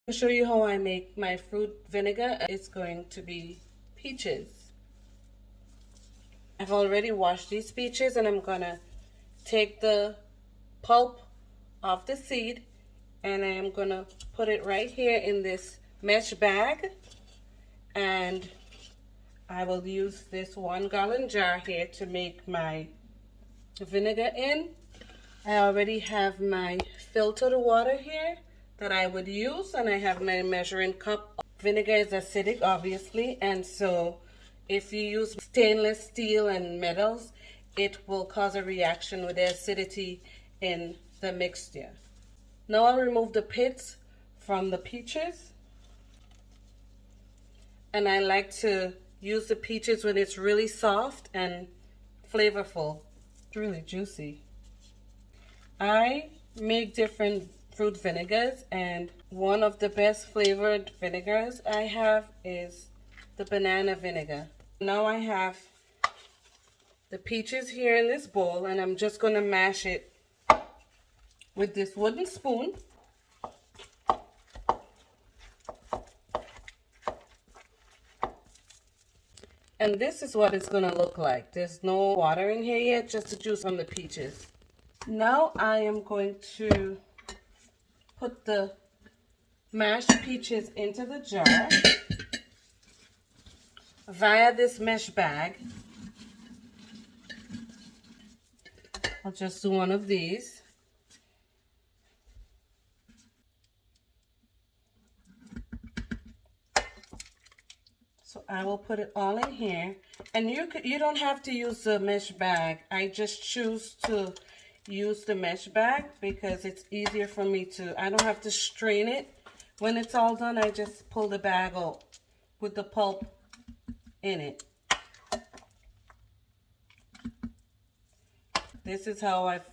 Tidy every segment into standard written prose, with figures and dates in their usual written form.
To show you how I make my fruit vinegar. It's going to be peaches. I've already washed these peaches and I'm gonna take the pulp off the seed and I am gonna put it right here in this mesh bag, and I will use this 1-gallon jar here to make my vinegar in. I already have my filtered water here that I would use, and I have my measuring cup. Vinegar is acidic, obviously, and so if you use stainless steel and metals, it will cause a reaction with the acidity in the mixture. Now I'll remove the pits from the peaches, and I like to use the peaches when it's really soft and flavorful. It's really juicy. I make different fruit vinegars, and one of the best flavored vinegars I have is the banana vinegar. Now I have the peaches here in this bowl, and I'm just going to mash it with this wooden spoon. And this is what it's going to look like. There's no water in here yet, just the juice from the peaches. Now I am going to put the mashed peaches into the jar via this mesh bag. I'll just do one of these. So I will put it all in here, and you don't have to use the mesh bag. I just choose to use the mesh bag because it's easier for me to, I don't have to strain it. When it's all done, I just pull the bag out with the pulp in it. This is how I've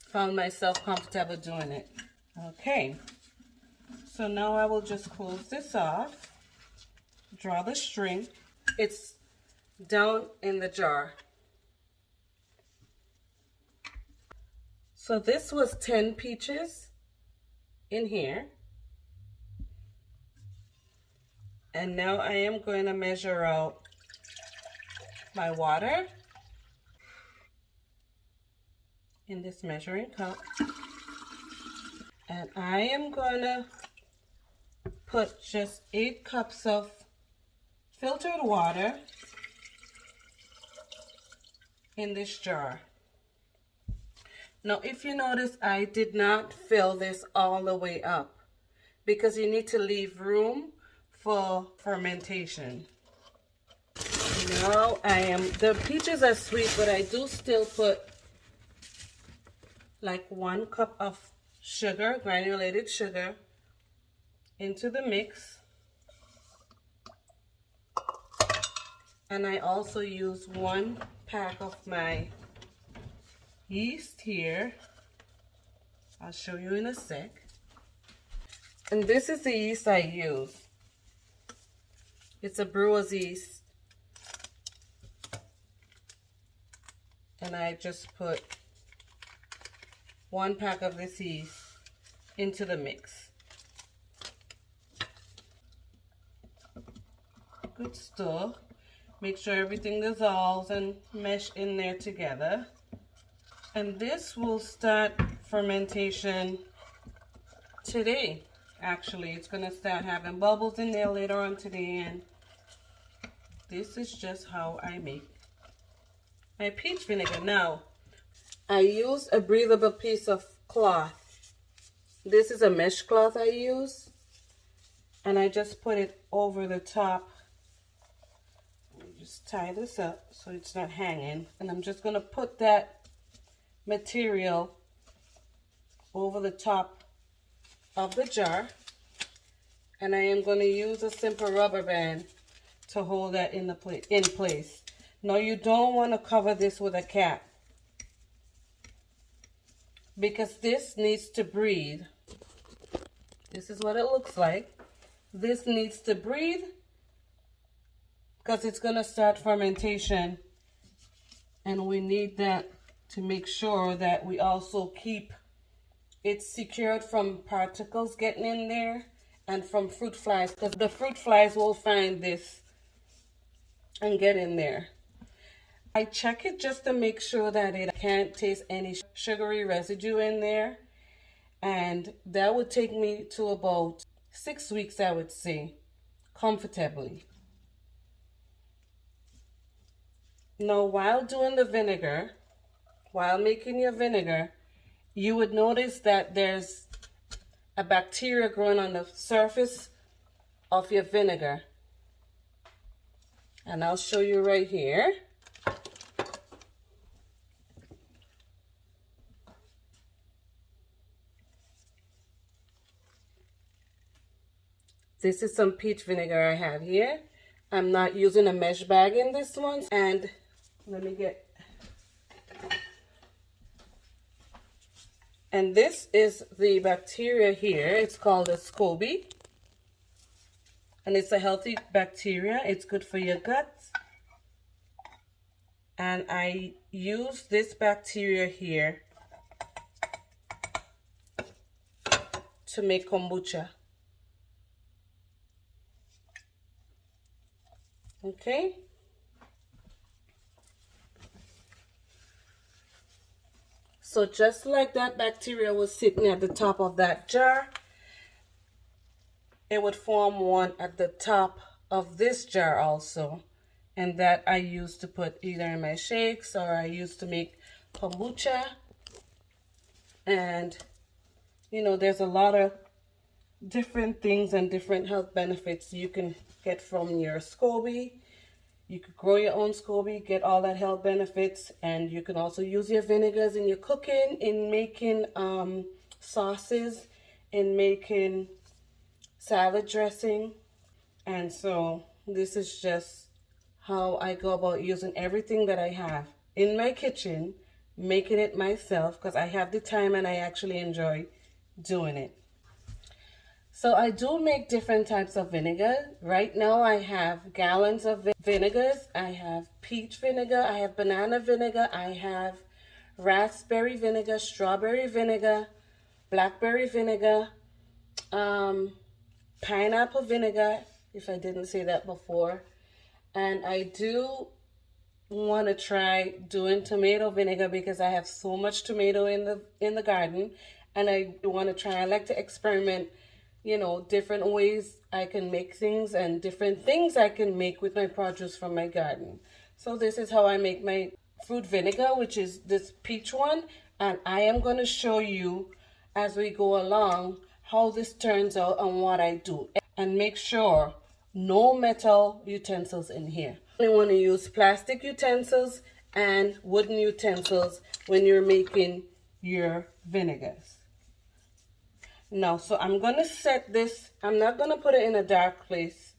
found myself comfortable doing it. Okay, so now I will just close this off. Draw the string. It's down in the jar. So this was 10 peaches in here. And now I am going to measure out my water in this measuring cup. And I am going to put just 8 cups of filtered water in this jar. Now, if you notice, I did not fill this all the way up because you need to leave room for fermentation. Now the peaches are sweet, but I do still put like 1 cup of sugar, granulated sugar, into the mix. And I also use 1 pack of my yeast here. I'll show you in a sec. And this is the yeast I use. It's a brewer's yeast. And I just put 1 pack of this yeast into the mix. Good stir. Make sure everything dissolves and mesh in there together. And this will start fermentation today. Actually, it's going to start having bubbles in there later on today, and this is just how I make my peach vinegar. Now, I use a breathable piece of cloth. This is a mesh cloth I use, and I just put it over the top. Just tie this up so it's not hanging, and I'm just going to put that material over the top of the jar, and I am going to use a simple rubber band to hold that in place. Now, you don't want to cover this with a cap because this needs to breathe. This is what it looks like. This needs to breathe because it's going to start fermentation, and we need that to make sure that we also keep it secured from particles getting in there and from fruit flies, because the fruit flies will find this and get in there. I check it just to make sure that it can't taste any sugary residue in there. And that would take me to about 6 weeks, I would say, comfortably. Now, while doing the vinegar, while making your vinegar, you would notice that there's a bacteria growing on the surface of your vinegar. And I'll show you right here. This is some peach vinegar I have here. I'm not using a mesh bag in this one. And let me get... And this is the bacteria here. It's called a Scoby. And it's a healthy bacteria. It's good for your gut. And I use this bacteria here to make kombucha. Okay. So just like that bacteria was sitting at the top of that jar, it would form one at the top of this jar also. And that I use to put either in my shakes, or I use to make kombucha. And, you know, there's a lot of different things and different health benefits you can get from your Scoby. You could grow your own Scoby, get all that health benefits, and you can also use your vinegars in your cooking, in making sauces, in making salad dressing. And so this is just how I go about using everything that I have in my kitchen, making it myself, because I have the time and I actually enjoy doing it. So I do make different types of vinegar. Right now I have gallons of vinegars. I have peach vinegar, I have banana vinegar, I have raspberry vinegar, strawberry vinegar, blackberry vinegar, pineapple vinegar, if I didn't say that before. And I do want to try doing tomato vinegar because I have so much tomato in the garden, and I want to try. I like to experiment, you know, different ways I can make things and different things I can make with my produce from my garden. So this is how I make my fruit vinegar, which is this peach one, and I am going to show you as we go along how this turns out and what I do. And make sure no metal utensils in here. You want to use plastic utensils and wooden utensils when you're making your vinegars. Now, so I'm going to set this, I'm not going to put it in a dark place.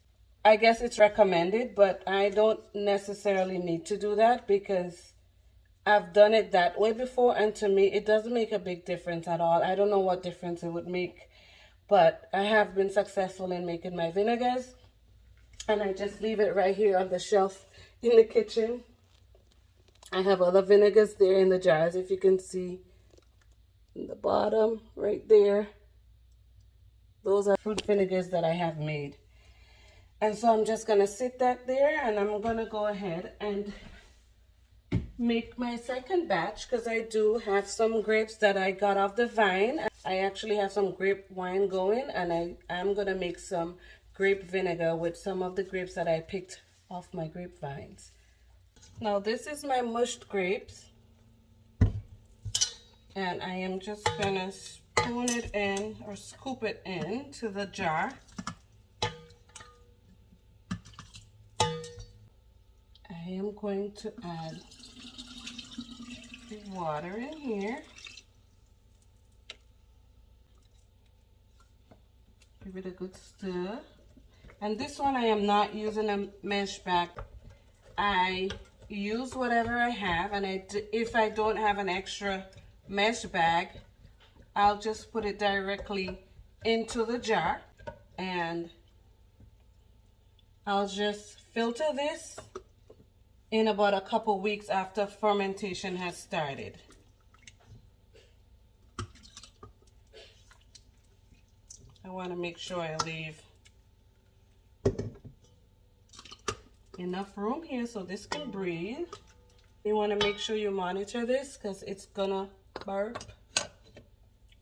I guess it's recommended, but I don't necessarily need to do that because I've done it that way before, and to me it doesn't make a big difference at all. I don't know what difference it would make, but I have been successful in making my vinegars. And I just leave it right here on the shelf in the kitchen. I have other vinegars there in the jars, if you can see in the bottom right there. Those are fruit vinegars that I have made. And so I'm just going to sit that there, and I'm going to go ahead and make my second batch, because I do have some grapes that I got off the vine. I actually have some grape wine going, and I'm going to make some grape vinegar with some of the grapes that I picked off my grapevines. Now this is my mushed grapes, and I am just going to spoon it in or scoop it in to the jar. I am going to add the water in here. Give it a good stir. And this one I am not using a mesh bag. I use whatever I have, and if I don't have an extra mesh bag, I'll just put it directly into the jar, and I'll just filter this in about a couple weeks after fermentation has started. I want to make sure I leave enough room here so this can breathe. You want to make sure you monitor this because it's gonna burp.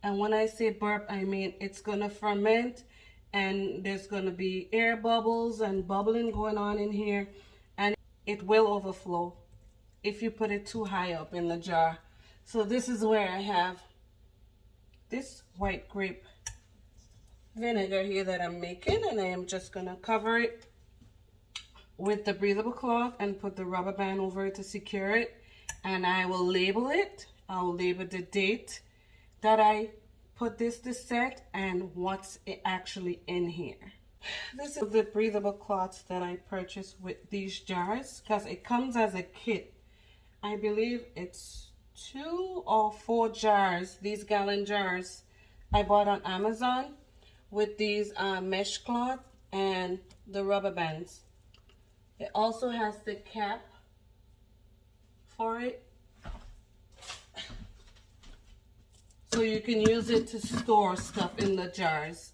And when I say burp, I mean it's gonna ferment and there's gonna be air bubbles and bubbling going on in here, and it will overflow if you put it too high up in the jar. So this is where I have this white grape vinegar here that I'm making, and I am just gonna cover it with the breathable cloth and put the rubber band over it to secure it. And I will label it. I'll label the date that I put this to set and what's actually in here. This is the breathable cloths that I purchased with these jars because it comes as a kit. I believe it's 2 or 4 jars, these gallon jars I bought on Amazon with these mesh cloth and the rubber bands. It also has the cap for it, so you can use it to store stuff in the jars.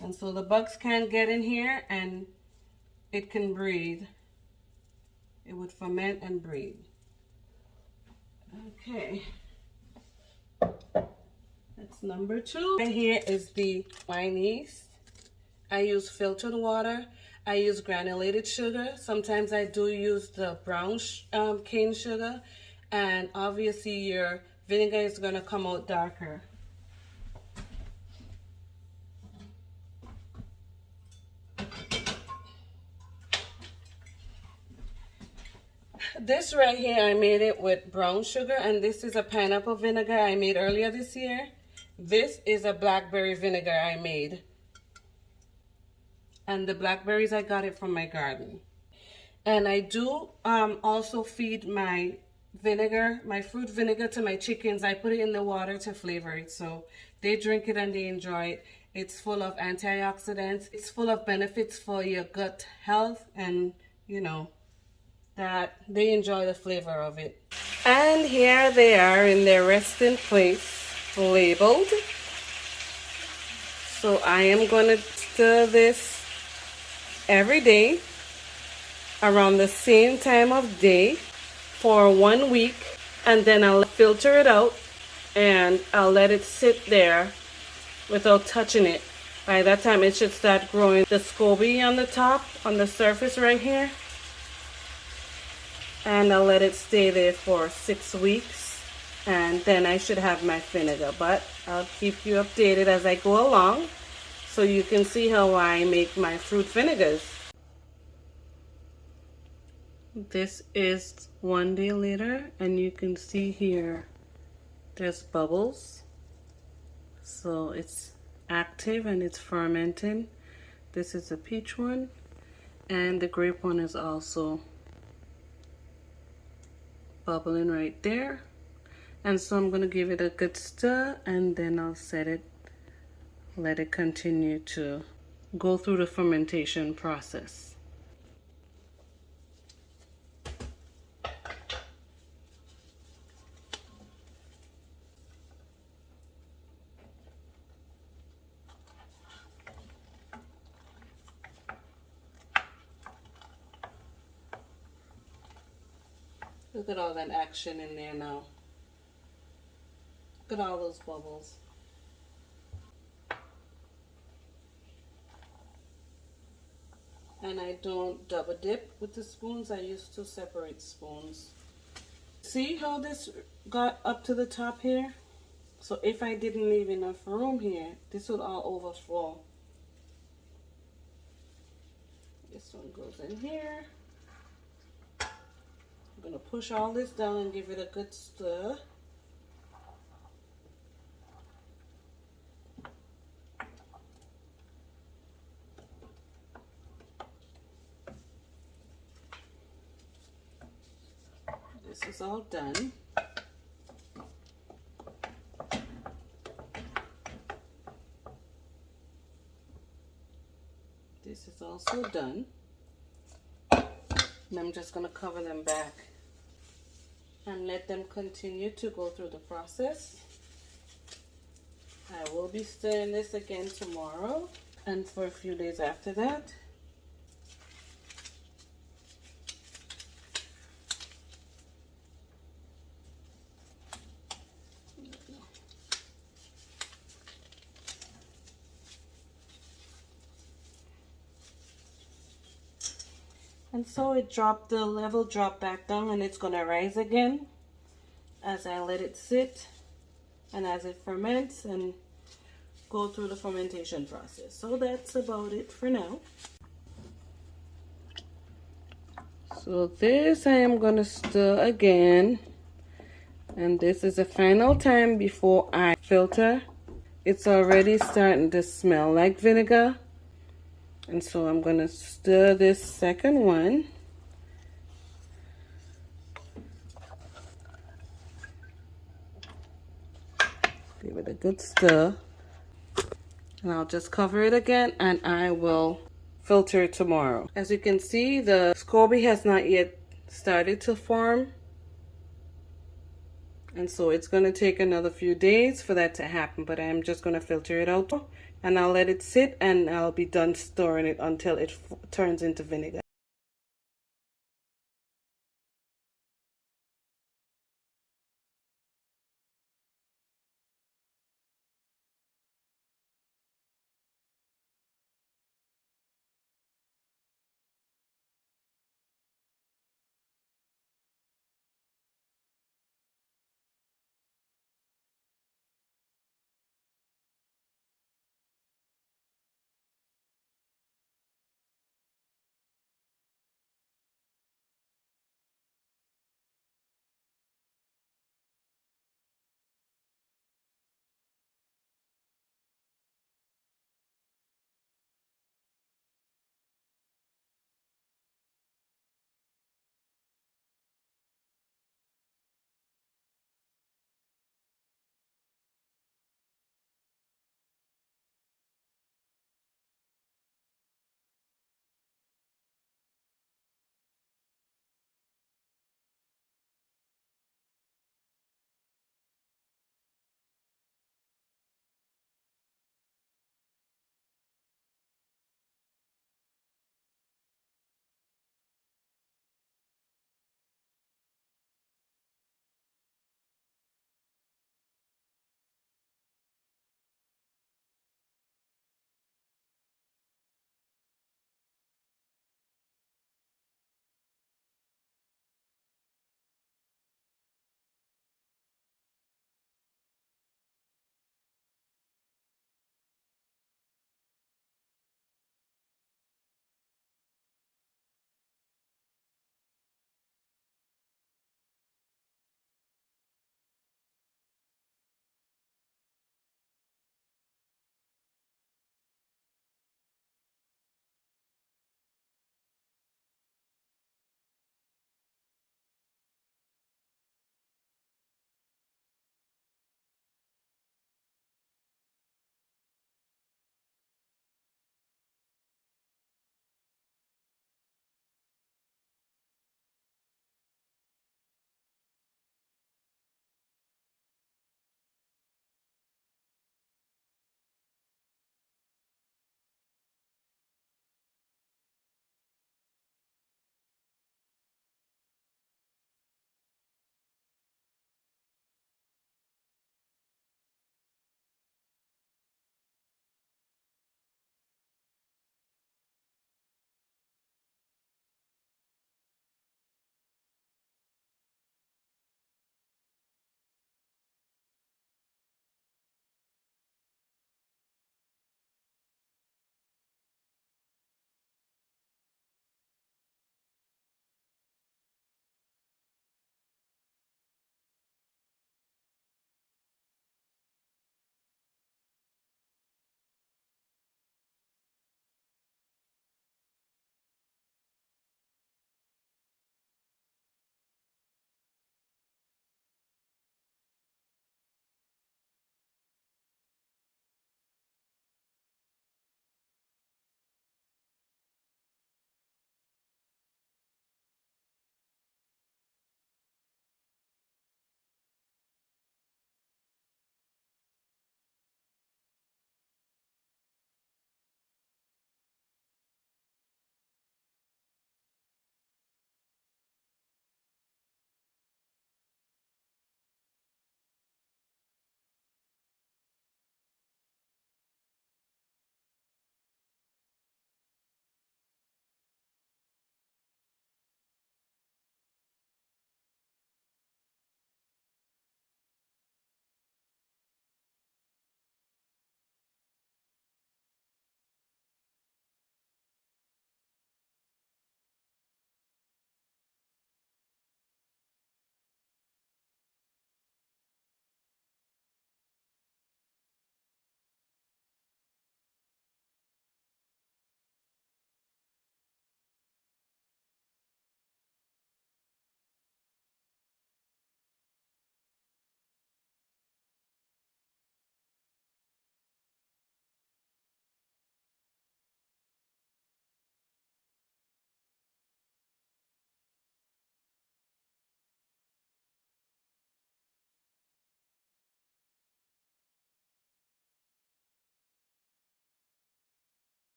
And so the bugs can't get in here and it can breathe. It would ferment and breathe. Okay. That's number 2. Right here is the wine yeast. I use filtered water. I use granulated sugar. Sometimes I do use the brown cane sugar. And obviously your vinegar is going to come out darker. This right here, I made it with brown sugar, and this is a pineapple vinegar I made earlier this year. This is a blackberry vinegar I made. And the blackberries, I got it from my garden. And I do also feed my vinegar, my fruit vinegar, to my chickens. I put it in the water to flavor it, so they drink it and they enjoy it. It's full of antioxidants. It's full of benefits for your gut health, and you know, that they enjoy the flavor of it. And here they are in their resting place, labeled. So I am going to stir this every day around the same time of day for 1 week, and then I'll filter it out and I'll let it sit there without touching it. By that time it should start growing the Scoby on the top, on the surface right here. And I'll let it stay there for 6 weeks, and then I should have my vinegar. But I'll keep you updated as I go along so you can see how I make my fruit vinegars. This is 1 day later, and you can see here there's bubbles, so it's active and it's fermenting. This is a peach one, and the grape one is also bubbling right there. And so I'm going to give it a good stir, and then I'll set it, let it continue to go through the fermentation process. Look at all that action in there now. Look at all those bubbles. And I don't double dip with the spoons. I use 2 separate spoons. See how this got up to the top here? So if I didn't leave enough room here, this would all overflow. This one goes in here. I'm going to push all this down and give it a good stir. This is all done. This is also done. And I'm just going to cover them back. and let them continue to go through the process. I will be stirring this again tomorrow and for a few days after that. And so the level dropped back down, and it's going to rise again as I let it sit and as it ferments and go through the fermentation process. So that's about it for now. So this I am going to stir again, and this is the final time before I filter. It's already starting to smell like vinegar. And so I'm going to stir this second one. Give it a good stir. And I'll just cover it again and I will filter tomorrow. As you can see, the Scoby has not yet started to form. And so it's going to take another few days for that to happen, but I'm just going to filter it out and I'll let it sit and I'll be done stirring it until it turns into vinegar.